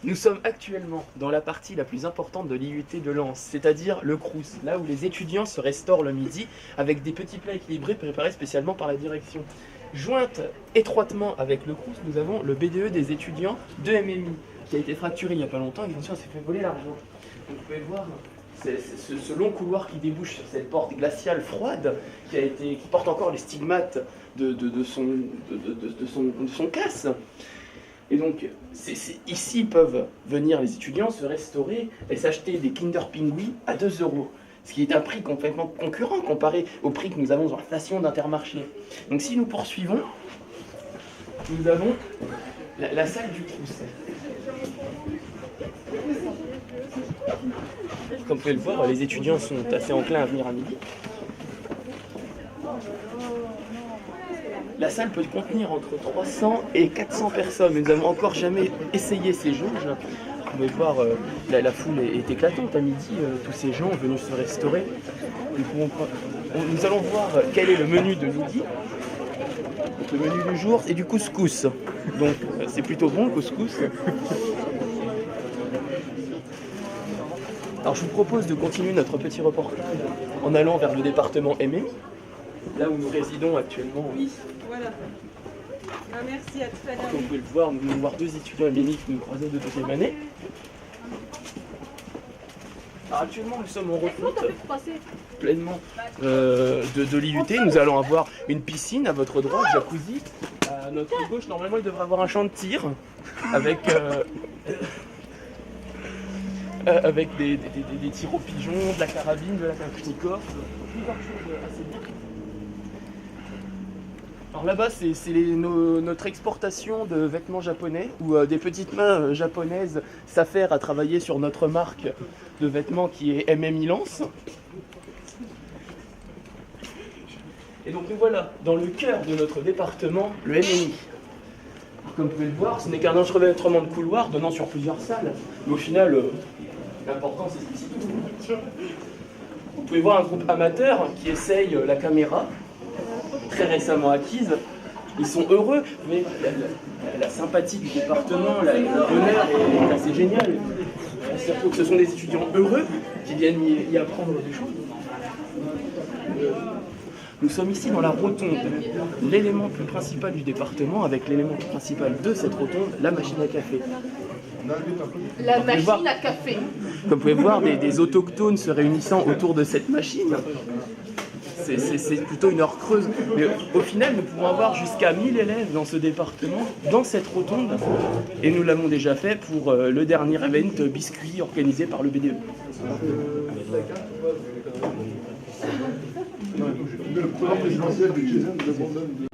Nous sommes actuellement dans la partie la plus importante de l'IUT de Lens, c'est-à-dire le Crous, là où les étudiants se restaurent le midi avec des petits plats équilibrés préparés spécialement par la direction. Jointe étroitement avec le Crous, nous avons le BDE des étudiants de MMI, qui a été fracturé il n'y a pas longtemps et qui s'est fait voler l'argent. Donc vous pouvez voir ce long couloir qui débouche sur cette porte glaciale froide qui porte encore les stigmates de son casse. Et donc, ici peuvent venir les étudiants se restaurer et s'acheter des Kinder Pingui à 2 €, ce qui est un prix complètement concurrent comparé au prix que nous avons dans la station d'Intermarché. Donc si nous poursuivons, nous avons la salle du Crous. Comme vous pouvez le voir, les étudiants sont assez enclins à venir à midi. La salle peut contenir entre 300 et 400 personnes, mais nous n'avons encore jamais essayé ces jauges. Vous pouvez voir, la foule est éclatante à midi, tous ces gens venus se restaurer. Nous allons voir quel est le menu de midi. Donc, le menu du jour, c'est du couscous. Donc c'est plutôt bon le couscous. Alors je vous propose de continuer notre petit reportage en allant vers le département MMI, là où nous résidons actuellement. Oui, voilà. Ah, merci, à tout à l'heure. Comme vous pouvez le voir, nous venons voir 2 étudiants MMI qui nous croisons de 2e année. Alors actuellement nous sommes en refonte pleinement de l'IUT. Nous allons avoir une piscine à votre droite, jacuzzi. À notre gauche, normalement il devrait avoir un champ de tir avec des tirs aux pigeons, de la carabine, de la kalachnikov, plusieurs choses assez bien. Alors là-bas, c'est notre exportation de vêtements japonais, où des petites mains japonaises s'affairent à travailler sur notre marque de vêtements qui est MMI Lens. Et donc nous voilà dans le cœur de notre département, le MMI. Comme vous pouvez le voir, ce n'est qu'un enchevêtrement de couloirs donnant sur plusieurs salles, mais au final, l'important c'est ce qui s'y trouve. Vous pouvez voir un groupe amateur qui essaye la caméra, très récemment acquise. Ils sont heureux, mais la sympathie du département, le bonheur est assez génial. Surtout que ce sont des étudiants heureux qui viennent y apprendre des choses. Nous sommes ici dans la rotonde, l'élément plus principal du département, avec l'élément plus principal de cette rotonde, la machine à café. La machine à café. Comme vous pouvez voir, des autochtones se réunissant autour de cette machine. C'est plutôt une heure creuse. Mais au final, nous pouvons avoir jusqu'à 1000 élèves dans ce département, dans cette rotonde. Et nous l'avons déjà fait pour le dernier event biscuit organisé par le BDE. Le programme présidentiel du G7 nous abandonne.